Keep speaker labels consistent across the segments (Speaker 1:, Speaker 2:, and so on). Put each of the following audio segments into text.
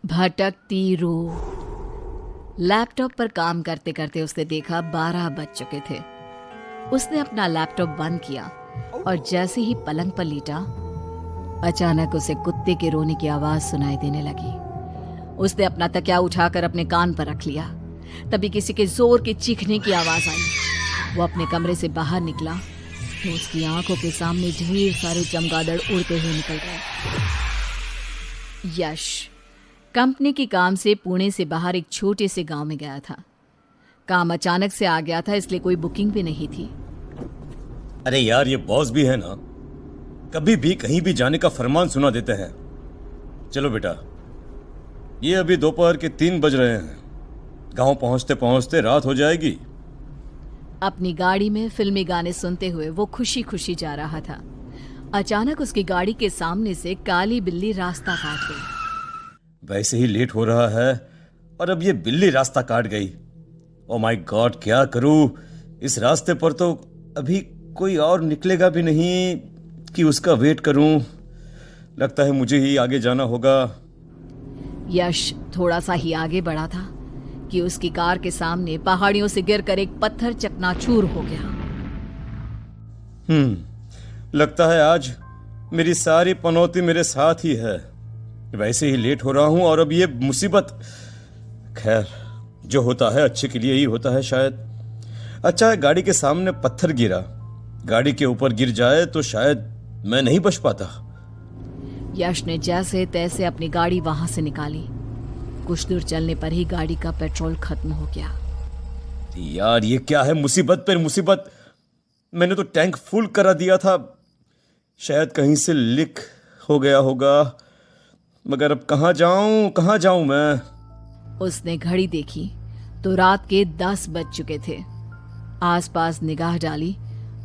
Speaker 1: भटकती रूह। लैपटॉप पर काम करते करते उसने देखा 12 बज चुके थे। उसने अपना लैपटॉप बंद किया और जैसे ही पलंग पर लेटा, अचानक उसे कुत्ते के रोने की आवाज सुनाई देने लगी। उसने अपना तकिया उठाकर अपने कान पर रख लिया। तभी किसी के जोर के चीखने की आवाज आई। वो अपने कमरे से बाहर निकला तो उसकी आंखों के सामने ढेर सारे चमगादड़ उड़ते हुए निकल गए। यश कंपनी के काम से पुणे से बाहर एक छोटे से गांव में गया था। काम अचानक से आ गया था, इसलिए कोई बुकिंग भी नहीं थी।
Speaker 2: अरे यार, ये बॉस भी है ना, कभी भी कहीं भी जाने का फरमान सुना देते हैं। चलो बेटा, ये अभी दोपहर के 3 बज रहे हैं। गांव पहुंचते पहुंचते रात हो जाएगी।
Speaker 1: अपनी गाड़ी में फिल्मी गाने सुनते हुए वो खुशी खुशी जा रहा था। अचानक उसकी गाड़ी के सामने से काली बिल्ली रास्ता काट गई।
Speaker 2: वैसे ही लेट हो रहा है और अब ये बिल्ली रास्ता काट गई। ओ माय गॉड, क्या करूं? इस रास्ते पर तो अभी कोई और निकलेगा भी नहीं कि उसका वेट करूं। लगता है मुझे ही आगे जाना होगा।
Speaker 1: यश थोड़ा सा ही आगे बढ़ा था कि उसकी कार के सामने पहाड़ियों से गिरकर एक पत्थर चकनाचूर हो गया।
Speaker 2: लगता है आज मेरी सारी पनौती मेरे साथ ही है। वैसे ही लेट हो रहा हूं और अब ये मुसीबत। खैर, जो होता है अच्छे के लिए ही होता है शायद। अच्छा है गाड़ी के सामने पत्थर गिरा। गाड़ी के ऊपर गिर जाए तो शायद मैं नहीं बच पाता।
Speaker 1: यश ने जैसे तैसे अपनी गाड़ी वहां से निकाली। कुछ दूर चलने पर ही गाड़ी का पेट्रोल खत्म हो गया।
Speaker 2: यार, ये क्या है? मुसीबत पर मुसीबत। मैंने तो टैंक फुल करा दिया था। शायद कहीं से लीक हो गया होगा, मगर अब कहाँ जाऊं मैं?
Speaker 1: उसने घड़ी देखी तो रात के 10 बज चुके थे। आसपास निगाह डाली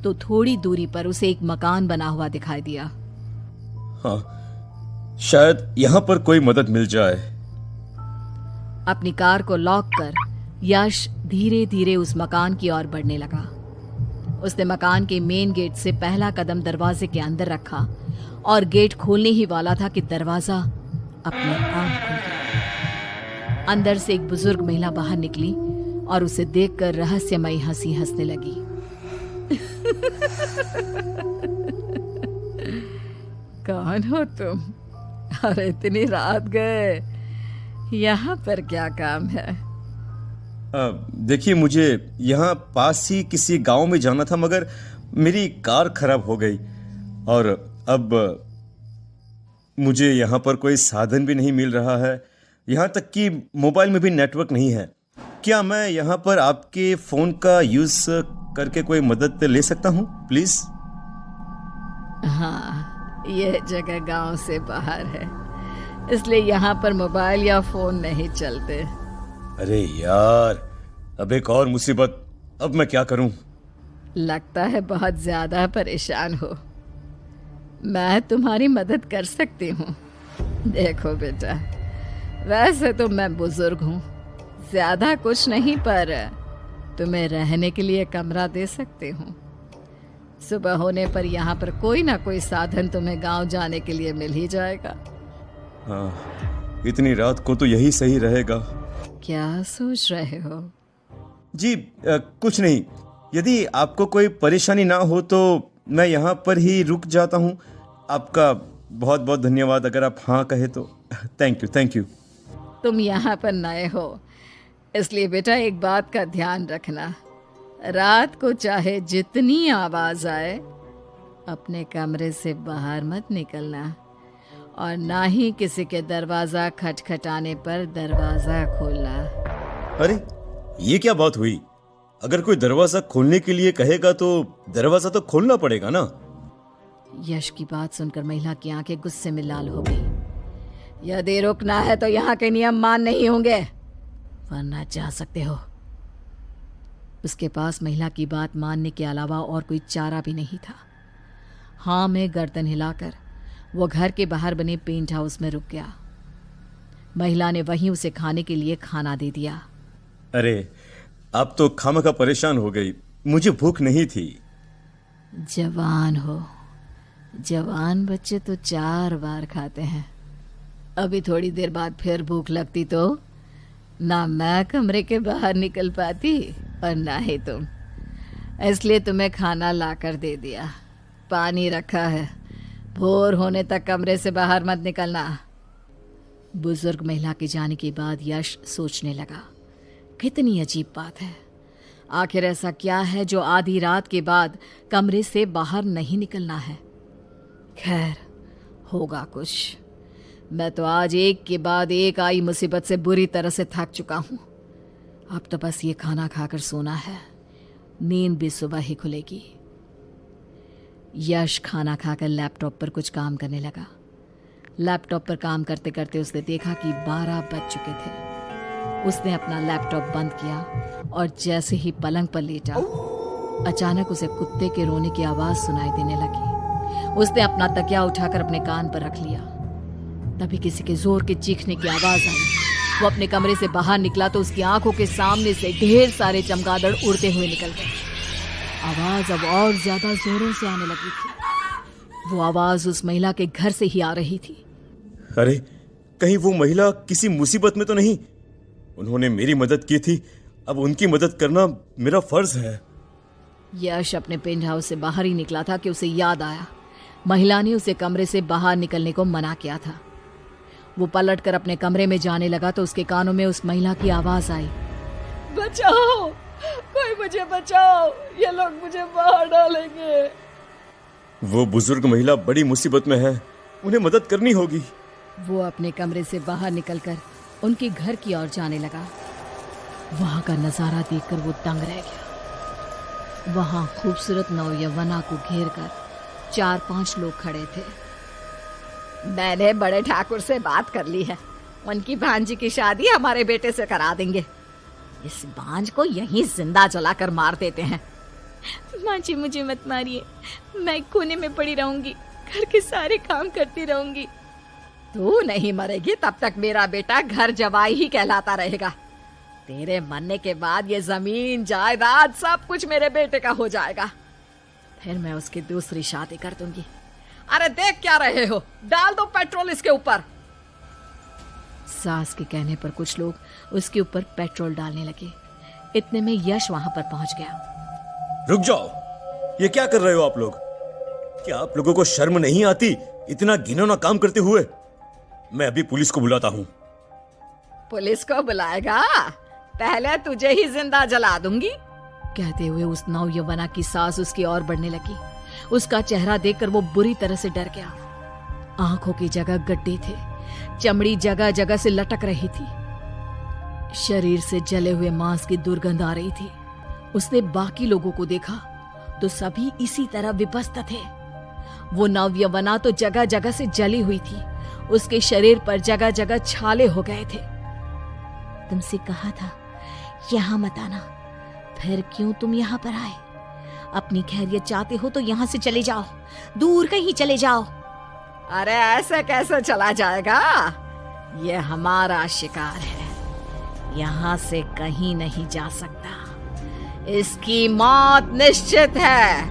Speaker 1: तो थोड़ी दूरी पर उसे एक मकान बना हुआ दिखाई दिया।
Speaker 2: हाँ, शायद यहां पर कोई मदद मिल जाए।
Speaker 1: अपनी कार को लॉक कर यश धीरे धीरे उस मकान की ओर बढ़ने लगा। उसने मकान के मेन गेट से पहला कदम दरवाजे के अंदर रखा और गेट खोलने ही वाला था कि दरवाजा अपने आप खुल गया। अंदर से एक बुजुर्ग महिला बाहर निकली और उसे देखकर रहस्यमयी हंसी हंसने लगी। कौन हो तुम? अरे इतनी रात गए, यहाँ पर क्या काम है?
Speaker 2: देखिए, मुझे यहाँ पास ही किसी गांव में जाना था, मगर मेरी कार खराब हो गई और अब मुझे यहाँ पर कोई साधन भी नहीं मिल रहा है। यहाँ तक कि मोबाइल में भी नेटवर्क नहीं है। क्या मैं यहाँ पर आपके फ़ोन का यूज़ करके कोई मदद ले सकता हूँ प्लीज़?
Speaker 1: हाँ, यह जगह गांव से बाहर है, इसलिए यहाँ पर मोबाइल या फ़ोन नहीं चलते।
Speaker 2: अरे यार, अब एक और मुसीबत। अब मैं क्या करूँ?
Speaker 1: लगता है बहुत ज़्यादा परेशान हो। मैं तुम्हारी मदद कर सकती हूँ। देखो बेटा, वैसे तो मैं बुजुर्ग हूँ, ज़्यादा कुछ नहीं, पर तुम्हें रहने के लिए कमरा दे सकती हूँ। सुबह होने पर यहाँ पर कोई ना कोई साधन तुम्हें गांव जाने के लिए मिल ही जाएगा।
Speaker 2: हाँ, इतनी रात को तो यही सही रहेगा।
Speaker 1: क्या सोच रहे हो?
Speaker 2: जी कुछ नहीं। यदि आपको कोई परेशानी ना हो तो मैं यहाँ पर ही रुक जाता हूँ। आपका बहुत बहुत धन्यवाद अगर आप हाँ कहे तो। Thank you.
Speaker 1: तुम यहाँ पर नए हो, इसलिए बेटा एक बात का ध्यान रखना। रात को चाहे जितनी आवाज़ आए, अपने कमरे से बाहर मत निकलना और ना ही किसी के दरवाज़ा खटखटाने पर दरवाज़ा खोलना।
Speaker 2: अरे, ये क्या बात हुई? अगर कोई दरवाजा खोलने के लिए कहेगा तो दरवाजा तो खोलना पड़ेगा ना।
Speaker 1: यश की बात सुनकर महिला की आंखें गुस्से में लाल हो गई। यदि रुकना है तो यहाँ के नियम मान नहीं होंगे, वरना जा सकते हो। उसके पास महिला की बात मानने के अलावा और कोई चारा भी नहीं था। हाँ में गर्दन हिलाकर वो घर के बाहर बने पेंट हाउस में रुक गया। महिला ने वहीं उसे खाने के लिए खाना दे दिया।
Speaker 2: अरे, आप तो खामखा परेशान हो गई। मुझे भूख नहीं थी।
Speaker 1: जवान हो, जवान बच्चे तो 4 बार खाते हैं। अभी थोड़ी देर बाद फिर भूख लगती तो ना मैं कमरे के बाहर निकल पाती और ना ही तुम, इसलिए तुम्हें खाना लाकर दे दिया। पानी रखा है, भोर होने तक कमरे से बाहर मत निकलना। बुजुर्ग महिला के जाने के बाद यश सोचने लगा, कितनी अजीब बात है। आखिर ऐसा क्या है जो आधी रात के बाद कमरे से बाहर नहीं निकलना है। खैर, होगा कुछ। मैं तो आज एक के बाद एक आई मुसीबत से बुरी तरह से थक चुका हूं। अब तो बस ये खाना खाकर सोना है, नींद भी सुबह ही खुलेगी। यश खाना खाकर लैपटॉप पर कुछ काम करने लगा। लैपटॉप पर काम करते करते उसने देखा कि 12 बज चुके थे। उसने अपना लैपटॉप बंद किया और जैसे ही पलंग पर लेटा, अचानक उसे कुत्ते के रोने की आवाज सुनाई देने लगी। उसने अपना तकिया उठाकर अपने कान पर रख लिया। तभी किसी के जोर के चीखने की आवाज आई। वो अपने कमरे से बाहर निकला तो उसकी आंखों के सामने से ढेर सारे चमगादड़ उड़ते हुए निकल गए। आवाज अब और ज्यादा जोरों से आने लगी थी। वो आवाज उस महिला के घर से ही आ रही थी।
Speaker 2: अरे, कहीं वो महिला किसी मुसीबत में तो नहीं? उन्होंने मेरी मदद की थी, अब उनकी मदद करना मेरा फर्ज है।
Speaker 1: यश अपने पेंट हाउस से बाहर ही निकला था कि उसे याद आया, महिला ने उसे कमरे से बाहर निकलने को मना किया था। वो पलटकर अपने कमरे में जाने लगा तो उसके कानों में उस महिला की आवाज आई, बचाओ, कोई मुझे बचाओ, ये लोग मुझे बाहर डालेंगे।
Speaker 2: वो बुजुर्ग महिला बड़ी मुसीबत में है, उन्हें मदद करनी होगी।
Speaker 1: वो अपने कमरे से बाहर निकलकर उनके घर की ओर जाने लगा। वहां का नजारा देखकर वो दंग रह गया। वहां खूबसूरत नौयवना को घेरकर 4-5 लोग खड़े थे। मैंने बड़े ठाकुर से बात कर ली है, उनकी भांजी की शादी हमारे बेटे से करा देंगे। इस बांझ को यहीं जिंदा जलाकर मार देते हैं।
Speaker 3: माँ जी, मुझे मत मारिए, मैं कोने में पड़ी रहूंगी, घर के सारे काम करती रहूंगी।
Speaker 1: तू नहीं मरेगी तब तक मेरा बेटा घर जवाई ही कहलाता रहेगा। तेरे मरने के बाद ये जमीन जायदाद सब कुछ मेरे बेटे का हो जाएगा। फिर मैं उसकी दूसरी शादी कर दूंगी। अरे देख क्या रहे हो, डाल दो पेट्रोल इसके ऊपर। सास के कहने पर कुछ लोग उसके ऊपर पेट्रोल डालने लगे। इतने में यश वहां पर पहुंच गया।
Speaker 2: रुक जाओ, ये क्या कर रहे हो आप लोग? क्या आप लोगों को शर्म नहीं आती इतना घिनौना काम करते हुए? मैं अभी पुलिस को बुलाता हूँ।
Speaker 1: पुलिस को बुलाएगा? पहले तुझे ही जिंदा जला दूंगी। कहते हुए उस नौयवना की सास उसकी ओर बढ़ने लगी। उसका चेहरा देखकर वो बुरी तरह से डर गया। आंखों की जगह गड्ढे थे, चमड़ी जगह जगह से लटक रही थी, शरीर से जले हुए मांस की दुर्गंध आ रही थी। उसने बाकी लोगों को देखा तो सभी इसी तरह विपस्त थे। वो नौयवना तो जगह जगह से जली हुई थी, उसके शरीर पर जगह जगह छाले हो गए थे। तुमसे कहा था यहां मत आना, फिर क्यों तुम यहां पर आए? अपनी खैरियत चाहते हो तो यहां से चले जाओ, दूर कहीं चले जाओ। अरे ऐसे कैसे चला जाएगा? ये हमारा शिकार है, यहां से कहीं नहीं जा सकता। इसकी मौत निश्चित है।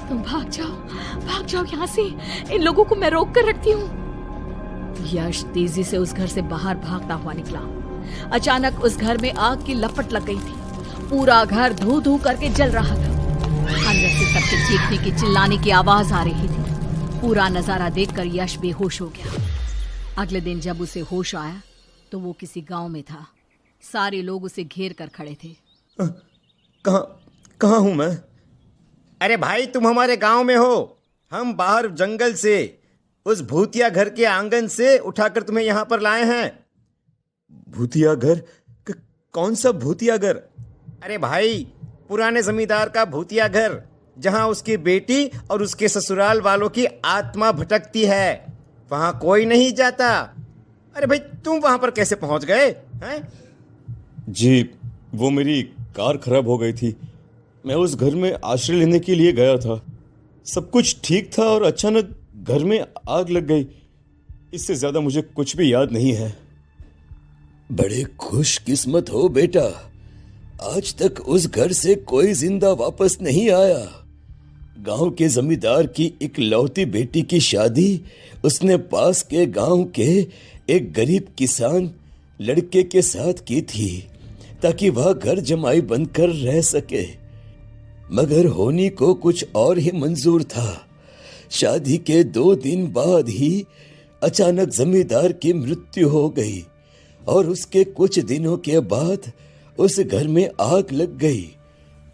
Speaker 3: तुम भाग जाओ यहाँ से, इन लोगों को मैं रोक कर रखती हूँ।
Speaker 1: यश तेजी से उस घर से बाहर भागता हुआ निकला। अचानक उस घर में आग की लपट लग गई थी। पूरा घर धू धू करके जल रहा था। अंदर से सबके चीखने की चिल्लाने की आवाज आ रही थी। पूरा नजारा देखकर यश बेहोश हो गया। अगले दिन जब उसे होश आया तो वो किसी गांव में था। सारे लोग उसे घेर कर खड़े थे।
Speaker 2: कहाँ हूँ मैं? अरे भाई, तुम हमारे गांव में हो। हम बाहर जंगल से उस भूतिया घर के आंगन से उठाकर तुम्हें यहाँ पर लाए हैं। भूतिया घर? कौन सा भूतिया घर? अरे भाई, पुराने जमींदार का भूतिया घर, जहाँ उसकी बेटी और उसके ससुराल वालों की आत्मा भटकती है। वहाँ कोई नहीं जाता। अरे भाई, तुम वहाँ पर कैसे पहुँच गए हैं? जी, वो मेरी कार खराब हो गई थी। मैं उस घर में आश्रय लेने के लिए गया था। सब कुछ ठीक था और अचानक घर में आग लग गई। इससे ज्यादा मुझे कुछ भी याद नहीं है।
Speaker 4: बड़े खुशकिस्मत हो बेटा, आज तक उस घर से कोई जिंदा वापस नहीं आया। गांव के जमींदार की इकलौती बेटी की शादी उसने पास के गांव के एक गरीब किसान लड़के के साथ की थी ताकि वह घर जमाई बनकर रह सके। मगर होनी को कुछ और ही मंजूर था। शादी के 2 दिन बाद ही अचानक जमींदार की मृत्यु हो गई और उसके कुछ दिनों के बाद उस घर में आग लग गई,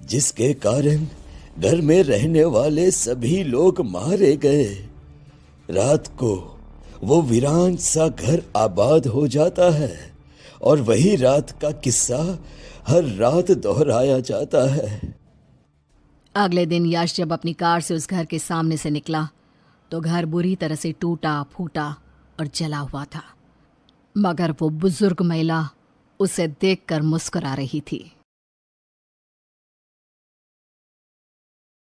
Speaker 4: जिसके कारण घर में रहने वाले सभी लोग मारे गए। रात को वो वीरान सा घर आबाद हो जाता है और वही रात का किस्सा हर रात दोहराया जाता है।
Speaker 1: अगले दिन यश जब अपनी कार से उस घर के सामने से निकला तो घर बुरी तरह से टूटा फूटा और जला हुआ था, मगर वो बुजुर्ग महिला उसे देखकर मुस्कुरा रही थी।